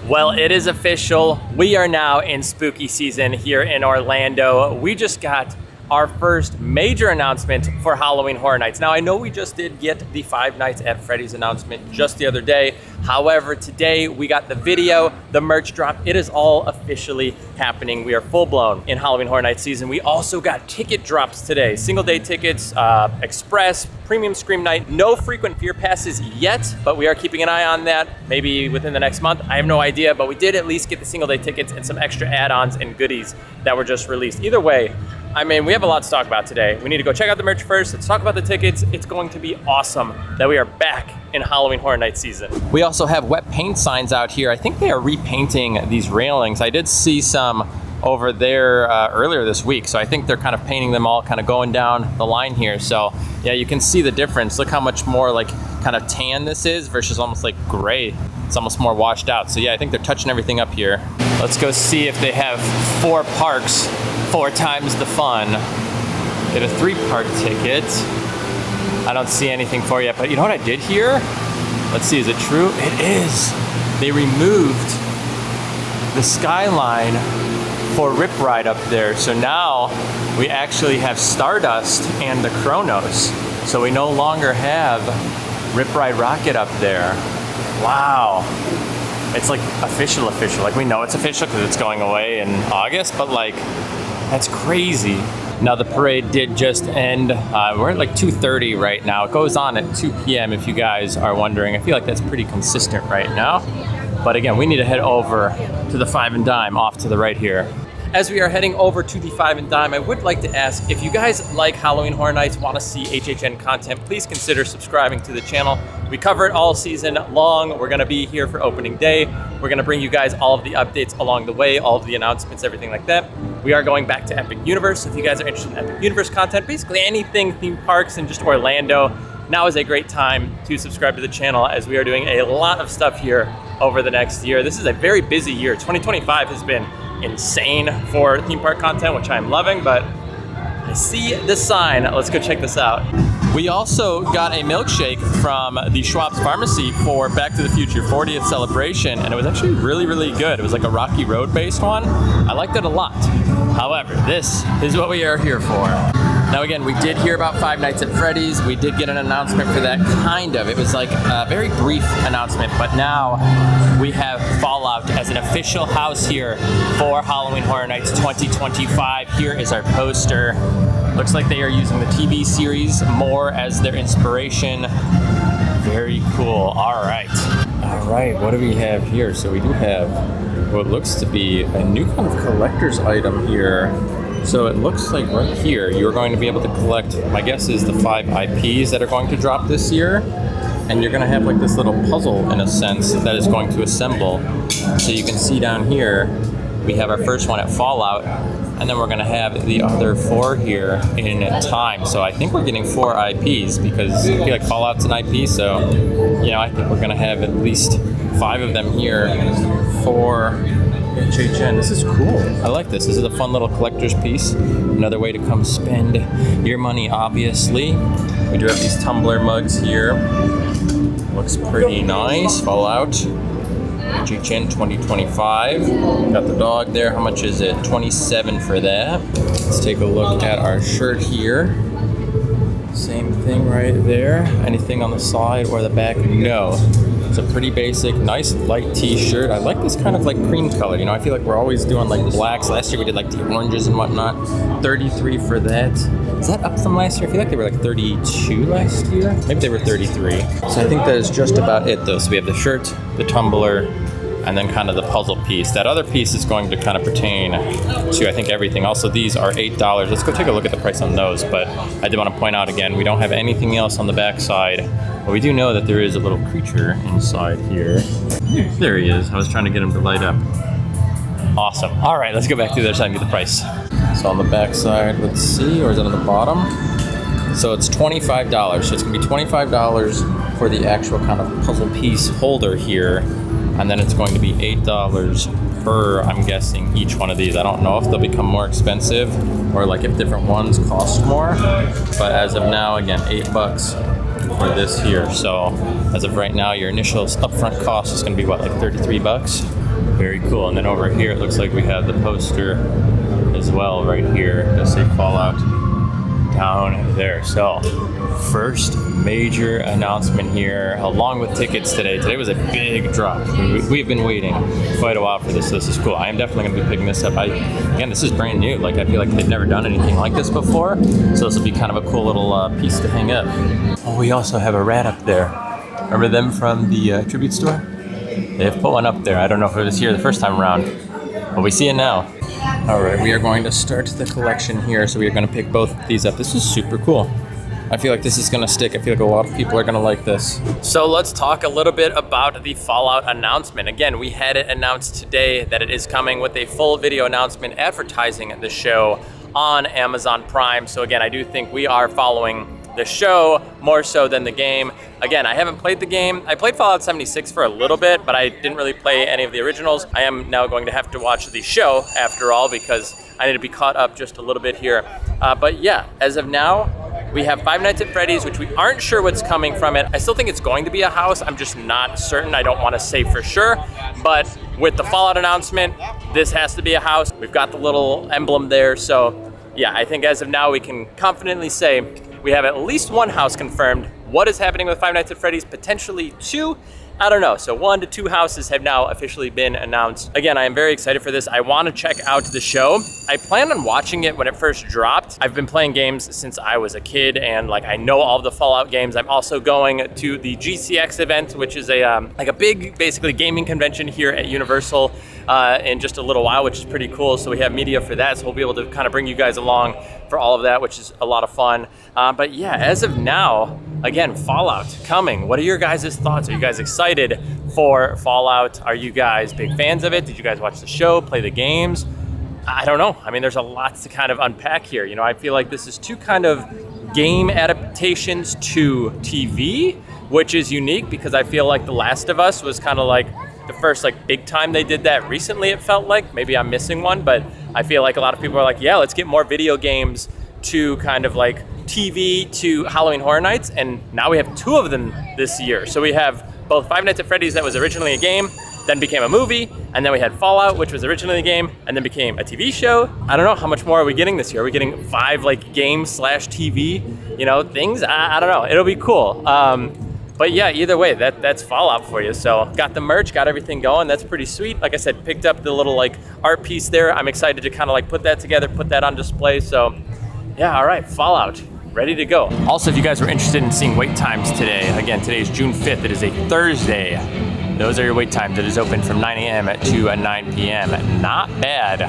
Well, it is official. We are now in spooky season here in Orlando. We just got our first major announcement for Halloween Horror Nights. Now, I know we just did get the Five Nights at Freddy's announcement just the other day. However, today we got the video, the merch drop. It is all officially happening. We are full blown in Halloween Horror Nights season. We also got ticket drops today. Single day tickets, express, premium Scream Night. No frequent fear passes yet, but we are keeping an eye on that. Maybe within the next month. I have no idea, but we did at least get the single day tickets and some extra add-ons and goodies that were just released. Either way, I mean, we have a lot to talk about today. We need to go check out the merch first. Let's talk about the tickets. It's going to be awesome that we are back in Halloween Horror Nights season. We also have wet paint signs out here. I think they are repainting these railings. I did see some over there earlier this week, so I think they're kind of painting them all, kind of going down the line here. So yeah, you can see the difference. Look how much more like kind of tan this is versus almost like gray. It's almost more washed out. So yeah, I think they're touching everything up here. Let's go see if they have 4 parks, 4 times the fun. Get a 3-park ticket. I don't see anything for you, but you know what I did hear? Let's see, is it true? It is. They removed the skyline for Rip Ride up there. So now we actually have Stardust and the Kronos. So we no longer have Rip Ride Rocket up there. Wow. It's like official. Like we know it's official because it's going away in August, but like, that's crazy. Now the parade did just end. We're at like 2:30 right now. It goes on at 2 p.m. if you guys are wondering. I feel like that's pretty consistent right now. But again, we need to head over to the Five and Dime off to the right here. As we are heading over to the Five and Dime, I would like to ask, if you guys like Halloween Horror Nights, want to see HHN content, please consider subscribing to the channel. We cover it all season long. We're going to be here for opening day. We're going to bring you guys all of the updates along the way, all of the announcements, everything like that. We are going back to Epic Universe. So if you guys are interested in Epic Universe content, basically anything theme parks in just Orlando, now is a great time to subscribe to the channel as we are doing a lot of stuff here over the next year. This is a very busy year. 2025 has been insane for theme park content, which I'm loving, but I see this sign. Let's go check this out. We also got a milkshake from the Schwab's Pharmacy for Back to the Future 40th celebration, and it was actually really, really good. It was like a Rocky Road based one. I liked it a lot. However, this is what we are here for. Now again, we did hear about Five Nights at Freddy's. We did get an announcement for that, kind of. It was like a very brief announcement, but now we have Fallout as an official house here for Halloween Horror Nights 2025. Here is our poster. Looks like they are using the TV series more as their inspiration. Very cool. All right, what do we have here? So we do have what looks to be a new kind of collector's item here. So it looks like right here, you're going to be able to collect, my guess is the 5 IPs that are going to drop this year. And you're going to have like this little puzzle, in a sense, that is going to assemble. So you can see down here, we have our first one at Fallout, and then we're going to have the other 4 here in time. So I think we're getting 4 IPs because I feel like Fallout's an IP. So, you know, I think we're going to have at least 5 of them here for HHN. This is cool. I like this. This is a fun little collector's piece. Another way to come spend your money, obviously. We do have these tumbler mugs here. Looks pretty nice. Fallout. HHN 2025. Got the dog there. How much is it? $27 for that. Let's take a look at our shirt here. Same thing right there. Anything on the side or the back? No. It's a pretty basic, nice light t-shirt. I like this kind of like cream color. You know, I feel like we're always doing like blacks. Last year we did like the oranges and whatnot. $33 for that. Is that up from last year? I feel like they were like $32 last year. Maybe they were $33. So I think that is just about it though. So we have the shirt, the tumbler, and then kind of the puzzle piece. That other piece is going to kind of pertain to, I think, everything. Also, these are $8. Let's go take a look at the price on those. But I did want to point out again, we don't have anything else on the back side. But we do know that there is a little creature inside here. There he is. I was trying to get him to light up. Awesome. All right, let's go back to the other side and get the price. So on the back side, let's see, or is it on the bottom? So it's $25. So it's going to be $25 for the actual kind of puzzle piece holder here. And then it's going to be $8 per, I'm guessing, each one of these. I don't know if they'll become more expensive or like if different ones cost more. But as of now, again, $8 for this here. So as of right now, your initial upfront cost is going to be what, like $33? Very cool. And then over here, it looks like we have the poster as well right here. It does say Fallout down there. So first major announcement here, along with tickets today. Today was a big drop. We've been waiting quite a while for this, so this is cool. I am definitely going to be picking this up. Again, this is brand new. Like, I feel like they've never done anything like this before, so this will be kind of a cool little piece to hang up. Oh, we also have a rat up there. Remember them from the tribute store? They have put one up there. I don't know if it was here the first time around, but we see it now. All right, we are going to start the collection here, so we are going to pick both of these up. This is super cool. I feel like this is going to stick. I feel like a lot of people are going to like this. So let's talk a little bit about the Fallout announcement. Again, we had it announced today that it is coming with a full video announcement advertising the show on Amazon Prime. So again, I do think we are following the show more so than the game. Again, I haven't played the game. I played Fallout 76 for a little bit, but I didn't really play any of the originals. I am now going to have to watch the show after all because I need to be caught up just a little bit here. But yeah, as of now, we have Five Nights at Freddy's, which we aren't sure what's coming from it. I still think it's going to be a house. I'm just not certain. I don't want to say for sure. But with the Fallout announcement, this has to be a house. We've got the little emblem there. So yeah, I think as of now, we can confidently say we have at least one house confirmed. What is happening with Five Nights at Freddy's? Potentially two. I don't know. So 1 to 2 houses have now officially been announced. Again, I am very excited for this. I want to check out the show. I plan on watching it when it first dropped. I've been playing games since I was a kid, and like I know all the Fallout games. I'm also going to the GCX event, which is a like a big, basically gaming convention here at Universal in just a little while, which is pretty cool. So we have media for that, so we'll be able to kind of bring you guys along for all of that, which is a lot of fun. But yeah, as of now, again, Fallout coming. What are your guys' thoughts? Are you guys excited for Fallout? Are you guys big fans of it? Did you guys watch the show, play the games? I don't know. I mean, there's a lot to kind of unpack here. You know, I feel like this is two kind of game adaptations to TV, which is unique because I feel like The Last of Us was kind of like the first like big time they did that recently, it felt like. Maybe I'm missing one, but I feel like a lot of people are like, yeah, let's get more video games to kind of like TV to Halloween Horror Nights, and now we have 2 of them this year. So we have both Five Nights at Freddy's that was originally a game, then became a movie, and then we had Fallout, which was originally a game, and then became a TV show. I don't know, how much more are we getting this year? Are we getting 5 like game/TV, you know, things? I don't know, it'll be cool. But yeah, either way, that's Fallout for you. So got the merch, got everything going. That's pretty sweet. Like I said, picked up the little like art piece there. I'm excited to kind of like put that together, put that on display. So yeah, all right, Fallout, ready to go. Also, if you guys were interested in seeing wait times today, again, today is June 5th. It is a Thursday. Those are your wait times. It is open from 9 a.m. to 9 p.m. Not bad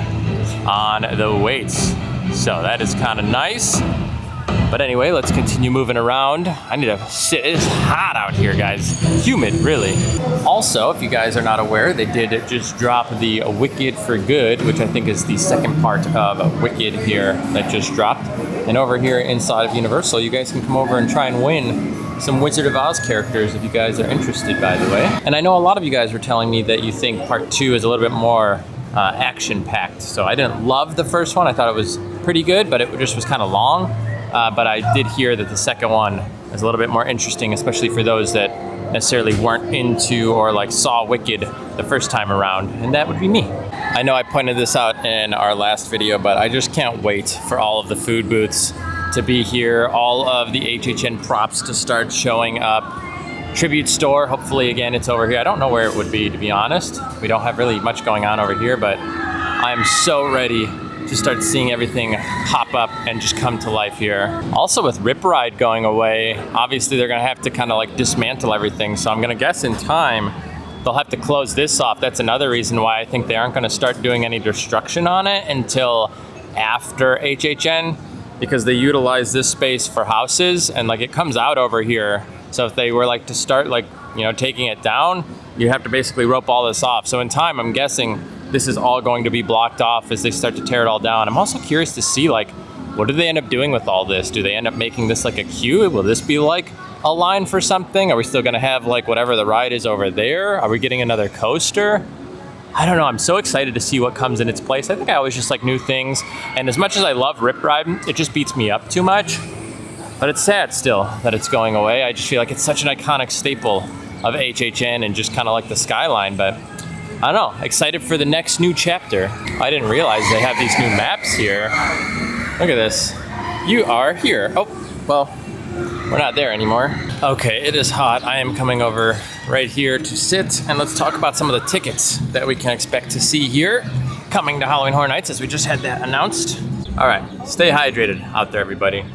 on the waits. So that is kind of nice. But anyway, let's continue moving around. I need to sit. It's hot out here, guys. Humid, really. Also, if you guys are not aware, they did just drop the Wicked for Good, which I think is the second part of Wicked here that just dropped. And over here inside of Universal, you guys can come over and try and win some Wizard of Oz characters if you guys are interested, by the way. And I know a lot of you guys were telling me that you think part 2 is a little bit more action-packed. So I didn't love the first one. I thought it was pretty good, but it just was kind of long. But I did hear that the second one is a little bit more interesting, especially for those that necessarily weren't into or like saw Wicked the first time around, and that would be me. I know I pointed this out in our last video, but I just can't wait for all of the food booths to be here, all of the HHN props to start showing up. Tribute store, hopefully again it's over here. I don't know where it would be, to be honest. We don't have really much going on over here, but I'm so ready to start seeing everything pop up and just come to life here. Also with Rip Ride going away, obviously they're gonna have to kind of like dismantle everything. So I'm gonna guess in time, they'll have to close this off. That's another reason why I think they aren't gonna start doing any destruction on it until after HHN, because they utilize this space for houses and like it comes out over here. So if they were like to start like, you know, taking it down, you have to basically rope all this off. So in time, I'm guessing this is all going to be blocked off as they start to tear it all down. I'm also curious to see like, what do they end up doing with all this? Do they end up making this like a queue? Will this be like a line for something? Are we still gonna have like whatever the ride is over there? Are we getting another coaster? I don't know, I'm so excited to see what comes in its place. I think I always just like new things. And as much as I love Rip Ride, it just beats me up too much. But it's sad still that it's going away. I just feel like it's such an iconic staple of HHN and just kind of like the skyline. But I don't know, excited for the next new chapter. I didn't realize they have these new maps here. Look at this. You are here. Oh, well, we're not there anymore. Okay, it is hot. I am coming over right here to sit, and let's talk about some of the tickets that we can expect to see here coming to Halloween Horror Nights, as we just had that announced. All right, stay hydrated out there, everybody.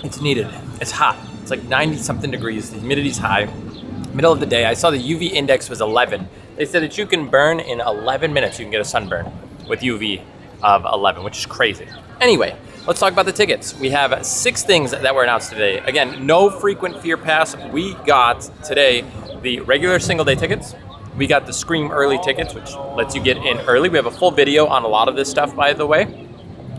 It's needed. It's hot. It's like 90 something degrees. The humidity's high. Middle of the day. I saw the UV index was 11. They said that you can burn in 11 minutes. You can get a sunburn with UV of 11, which is crazy. Anyway, let's talk about the tickets. We have 6 things that were announced today. Again, no frequent fear pass. We got today the regular single day tickets. We got the Scream early tickets, which lets you get in early. We have a full video on a lot of this stuff, by the way.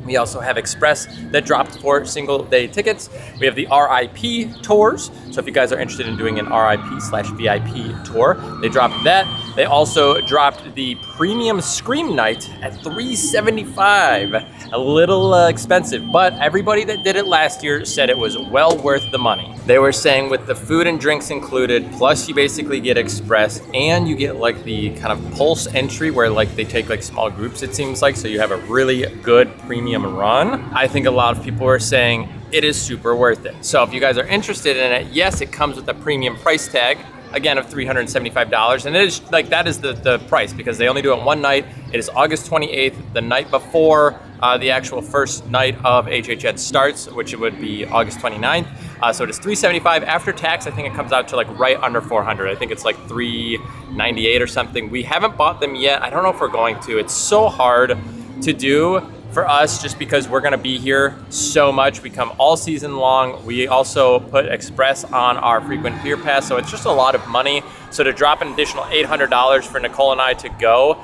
We also have Express that dropped for single day tickets. We have the RIP tours. So if you guys are interested in doing an RIP/VIP tour, they dropped that. They also dropped the premium Scream night at $375. A little expensive, but everybody that did it last year said it was well worth the money. They were saying with the food and drinks included, plus you basically get Express and you get like the kind of pulse entry where like they take like small groups, it seems like, so you have a really good premium run. I think a lot of people are saying it is super worth it. So if you guys are interested in it, yes, it comes with a premium price tag, again, of $375, and it is like that is the price because they only do it one night. It is August 28th, the night before the actual first night of HHN starts, which would be August 29th. So it is $375 after tax. I think it comes out to like right under $400. I think it's like $398 or something. We haven't bought them yet. I don't know if we're going to. It's so hard to do for us just because we're gonna be here so much. We come all season long. We also put Express on our frequent fear pass, so it's just a lot of money. So to drop an additional $800 for Nicole and I to go,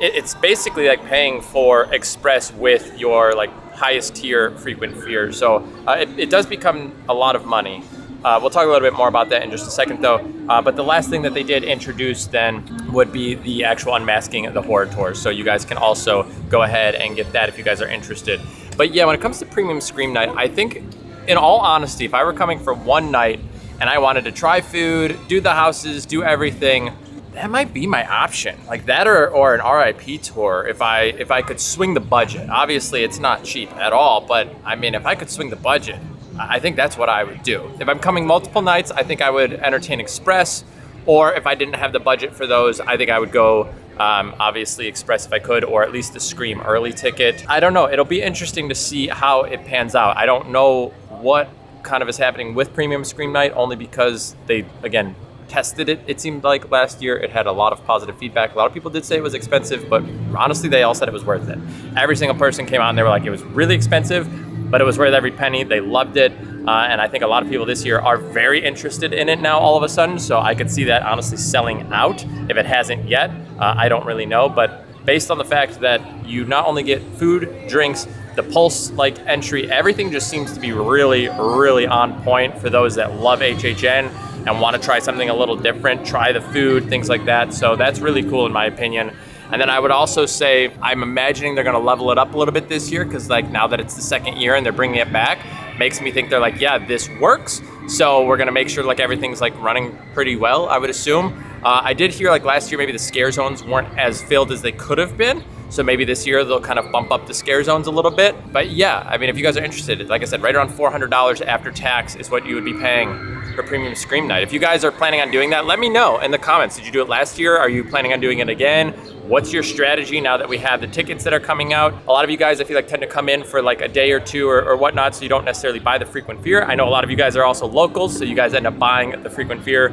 it's basically like paying for Express with your like highest tier frequent fear. So it does become a lot of money. We'll talk a little bit more about that in just a second though. But the last thing that they did introduce then would be the actual unmasking of the horror tours. So you guys can also go ahead and get that if you guys are interested. But yeah, when it comes to premium Scream night, I think in all honesty, if I were coming for one night and I wanted to try food, do the houses, do everything, that might be my option. Like that or an RIP tour if I could swing the budget. Obviously it's not cheap at all, but I mean, if I could swing the budget, I think that's what I would do. If I'm coming multiple nights, I think I would entertain Express, or if I didn't have the budget for those, I think I would go obviously Express if I could, or at least the Scream early ticket. I don't know, it'll be interesting to see how it pans out. I don't know what kind of is happening with premium Scream night, only because they, again, tested it. It seemed like last year it had a lot of positive feedback. A lot of people did say it was expensive, but honestly, they all said it was worth it. Every single person came out and they were like, it was really expensive, but it was worth every penny. They loved it. And I think a lot of people this year are very interested in it now all of a sudden. So I could see that honestly selling out if it hasn't yet. I don't really know, but based on the fact that you not only get food, drinks, the pulse like entry, everything just seems to be really, really on point for those that love HHN and want to try something a little different, try the food, things like that. So that's really cool in my opinion. And then I would also say, I'm imagining they're gonna level it up a little bit this year, because like now that it's the second year and they're bringing it back, makes me think they're like, yeah, this works. So we're gonna make sure like everything's like running pretty well, I would assume. I did hear like last year, maybe the scare zones weren't as filled as they could have been. So maybe this year they'll kind of bump up the scare zones a little bit. But yeah, I mean, if you guys are interested, like I said, right around $400 after tax is what you would be paying for premium Scream night. If you guys are planning on doing that, let me know in the comments. Did you do it last year? Are you planning on doing it again? What's your strategy now that we have the tickets that are coming out? A lot of you guys, I feel like, tend to come in for like a day or two or whatnot, so you don't necessarily buy the frequent fear. I know a lot of you guys are also locals, so you guys end up buying the frequent fear.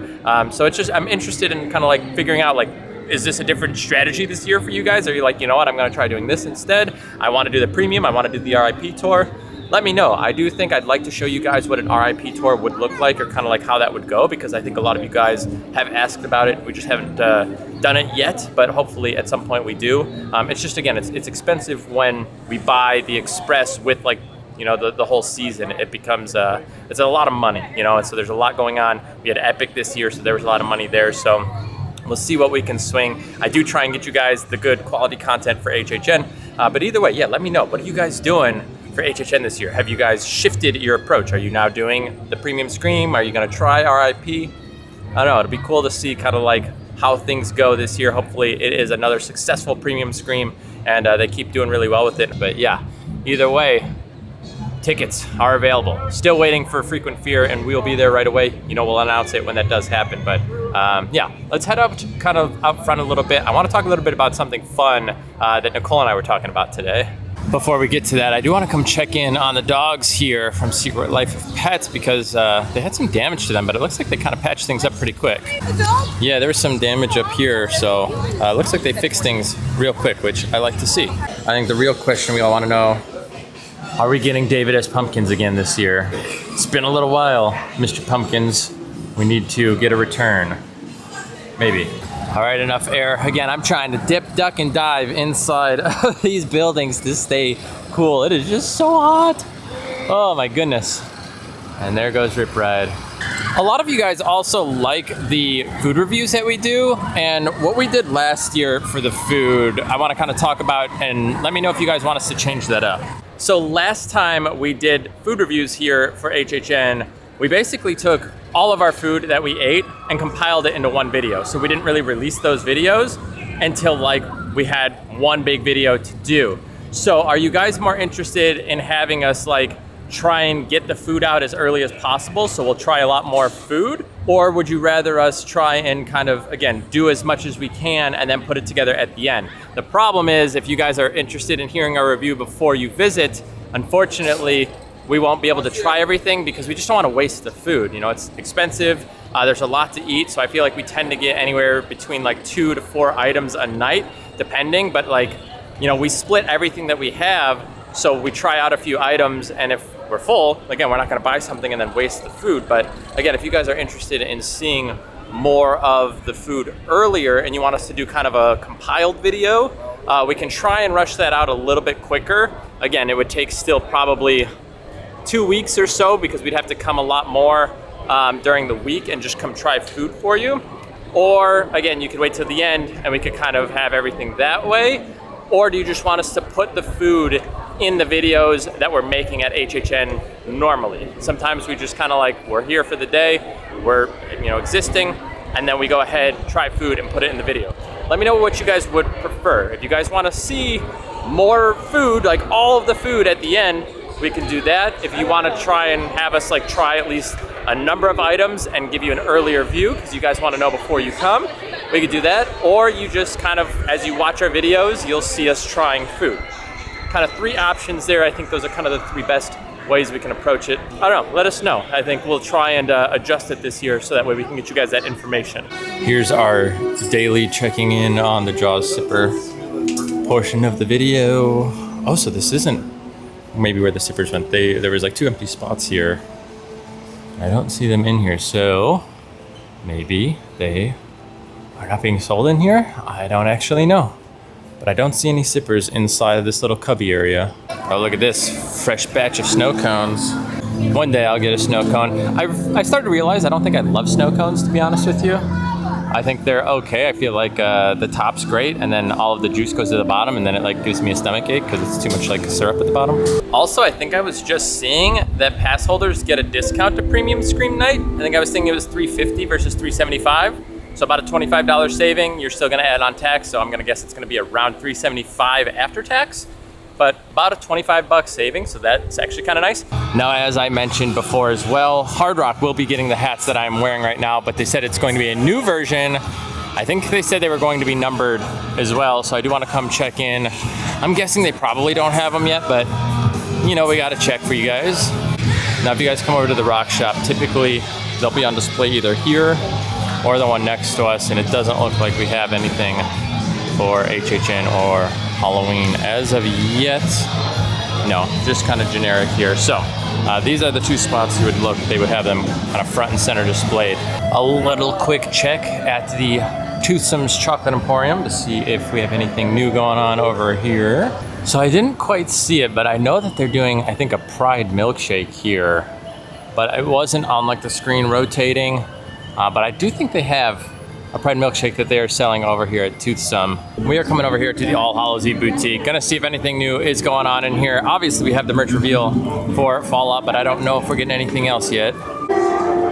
So it's just, I'm interested in kind of like figuring out like, is this a different strategy this year for you guys? Are you like, you know what, I'm gonna try doing this instead. I wanna do the premium, I wanna do the RIP tour. Let me know. I do think I'd like to show you guys what an RIP tour would look like, or kind of like how that would go, because I think a lot of you guys have asked about it. We just haven't done it yet, but hopefully at some point we do. It's just, again, it's expensive when we buy the Express with like, you know, the whole season. It becomes, it's a lot of money, you know, and so there's a lot going on. We had Epic this year, so there was a lot of money there. So we'll see what we can swing. I do try and get you guys the good quality content for HHN, but either way, yeah, let me know. What are you guys doing for HHN this year? Have you guys shifted your approach? Are you now doing the premium Scream? Are you gonna try RIP? I don't know, it'd be cool to see kind of like how things go this year. Hopefully it is another successful premium scream and they keep doing really well with it. But yeah, either way, tickets are available. Still waiting for Frequent Fear, and we'll be there right away. You know, we'll announce it when that does happen. But yeah, let's head up to kind of up front a little bit. I want to talk a little bit about something fun that Nicole and I were talking about today. Before we get to that, I do want to come check in on the dogs here from Secret Life of Pets because they had some damage to them, but it looks like they kind of patched things up pretty quick. Yeah, there was some damage up here, so it looks like they fixed things real quick, which I like to see. I think the real question we all want to know, are we getting David as Pumpkins again this year? It's been a little while, Mr. Pumpkins. We need to get a return. Maybe. All right, enough air. Again, I'm trying to dip, duck, and dive inside of these buildings to stay cool. It is just so hot. Oh my goodness. And there goes Rip Ride. A lot of you guys also like the food reviews that we do, and what we did last year for the food, I want to kind of talk about, and let me know if you guys want us to change that up. So last time we did food reviews here for HHN, we basically took all of our food that we ate and compiled it into one video. So we didn't really release those videos until like we had one big video to do. So are you guys more interested in having us like try and get the food out as early as possible, so we'll try a lot more food? Or would you rather us try and kind of, again, do as much as we can and then put it together at the end? The problem is, if you guys are interested in hearing our review before you visit, unfortunately, we won't be able to try everything because we just don't want to waste the food. You know, it's expensive, there's a lot to eat, so I feel like we tend to get anywhere between like 2 to 4 items a night, depending, but like, you know, we split everything that we have, so we try out a few items, and if we're full, again, we're not going to buy something and then waste the food. But again, if you guys are interested in seeing more of the food earlier and you want us to do kind of a compiled video, we can try and rush that out a little bit quicker. Again, it would take still probably 2 weeks or so because we'd have to come a lot more during the week and just come try food for you. Or again, you could wait till the end and we could kind of have everything that way. Or do you just want us to put the food in the videos that we're making at HHN normally? Sometimes we just kind of like, we're here for the day, we're, you know, existing, and then we go ahead, try food, and put it in the video. Let me know what you guys would prefer. If you guys want to see more food, like all of the food at the end, we can do that. If you want to try and have us like try at least a number of items and give you an earlier view because you guys want to know before you come, we could do that. Or you just kind of, as you watch our videos, you'll see us trying food. Kind of 3 options there. I think those are kind of the 3 best ways we can approach it. I don't know, let us know. I think we'll try and adjust it this year so that way we can get you guys that information. Here's our daily checking in on the Jaws Sipper portion of the video. Oh, so this isn't maybe where the sippers went. There was like 2 empty spots here. I don't see them in here, so maybe they are not being sold in here. I don't actually know, but I don't see any sippers inside of this little cubby area. Oh, look at this fresh batch of snow cones. One day I'll get a snow cone. I started to realize I don't think I love snow cones, to be honest with you. I think they're okay. I feel like the top's great, and then all of the juice goes to the bottom, and then it like gives me a stomach ache because it's too much like syrup at the bottom. Also, I think I was just seeing that pass holders get a discount to Premium Scream Night. I think I was thinking it was $350 versus $375. So about a $25 saving. You're still gonna add on tax, so I'm gonna guess it's gonna be around $375 after tax, but about a $25 saving, so that's actually kind of nice. Now, as I mentioned before as well, Hard Rock will be getting the hats that I'm wearing right now, but they said it's going to be a new version. I think they said they were going to be numbered as well, so I do want to come check in. I'm guessing they probably don't have them yet, but you know, we got to check for you guys. Now, if you guys come over to the Rock Shop, typically they'll be on display either here or the one next to us, and it doesn't look like we have anything for HHN or Halloween as of yet. No, just kind of generic here. So these are the 2 spots you would look. They would have them kind of front and center displayed. A little quick check at the Toothsome's Chocolate Emporium to see if we have anything new going on over here. So I didn't quite see it, but I know that they're doing, I think, a Pride milkshake here, but it wasn't on like the screen rotating. But I do think they have a Pride milkshake that they are selling over here at Toothsome. We are coming over here to the All Hallows Eve boutique. Gonna see if anything new is going on in here. Obviously, we have the merch reveal for Fallout, but I don't know if we're getting anything else yet.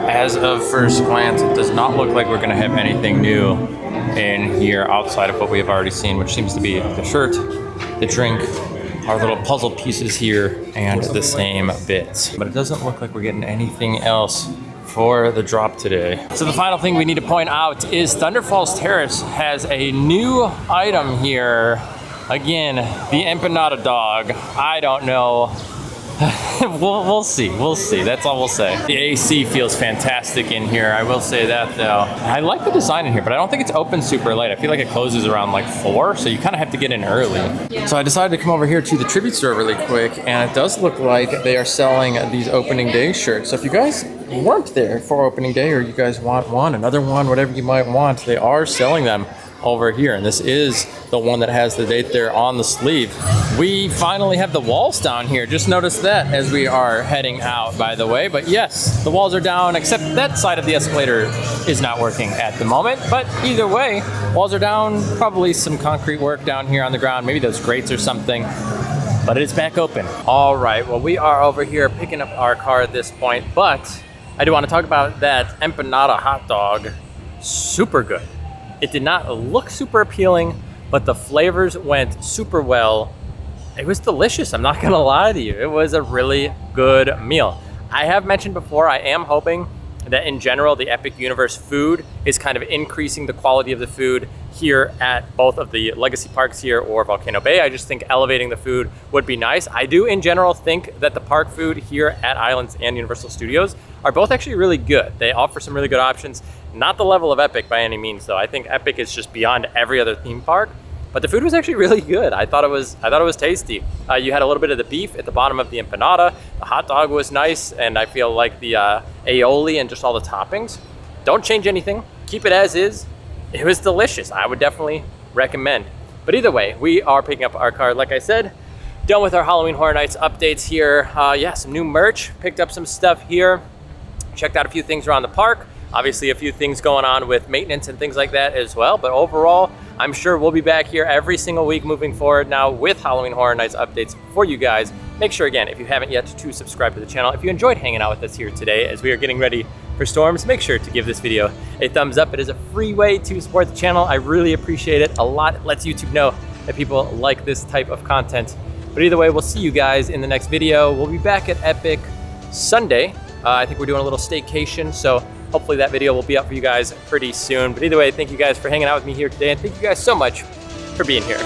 As of first glance, it does not look like we're gonna have anything new in here outside of what we have already seen, which seems to be the shirt, the drink, our little puzzle pieces here, and the same bits. But it doesn't look like we're getting anything else for the drop today. So the final thing we need to point out is Thunder Falls Terrace has a new item here. Again, the empanada dog. I don't know. we'll see. We'll see. That's all we'll say. The AC feels fantastic in here. I will say that though. I like the design in here, but I don't think it's open super late. I feel like it closes around like 4, so you kind of have to get in early. Yeah. So I decided to come over here to the tribute store really quick, and it does look like they are selling these opening day shirts. So if you guys weren't there for opening day, or you guys want one, another one, whatever you might want, they are selling them over here, and this is the one that has the date there on the sleeve. We finally have the walls down here. Just noticed that as we are heading out, by the way. But yes, the walls are down, except that side of the escalator is not working at the moment. But either way, walls are down. Probably some concrete work down here on the ground, maybe those grates or something. But it is back open. All right, well, we are over here picking up our car at this point, but I do want to talk about that empanada hot dog. Super good. It did not look super appealing, but the flavors went super well. It was delicious, I'm not gonna lie to you. It was a really good meal. I have mentioned before, I am hoping that in general, the Epic Universe food is kind of increasing the quality of the food here at both of the legacy parks here or Volcano Bay. I just think elevating the food would be nice. I do in general think that the park food here at Islands and Universal Studios are both actually really good. They offer some really good options. Not the level of Epic by any means though. I think Epic is just beyond every other theme park. But the food was actually really good. I thought it was tasty. You had a little bit of the beef at the bottom of the empanada. The hot dog was nice, and I feel like the aioli and just all the toppings. Don't change anything. Keep it as is. It was delicious. I would definitely recommend. But either way, we are picking up our car. Like I said, done with our Halloween Horror Nights updates here. Yeah, some new merch. Picked up some stuff here. Checked out a few things around the park. Obviously a few things going on with maintenance and things like that as well. But overall, I'm sure we'll be back here every single week moving forward now with Halloween Horror Nights updates for you guys. Make sure, again, if you haven't yet, to subscribe to the channel. If you enjoyed hanging out with us here today as we are getting ready for storms, make sure to give this video a thumbs up. It is a free way to support the channel. I really appreciate it a lot. It lets YouTube know that people like this type of content. But either way, we'll see you guys in the next video. We'll be back at Epic Sunday. I think we're doing a little staycation, so hopefully that video will be up for you guys pretty soon. But either way, thank you guys for hanging out with me here today, and thank you guys so much for being here.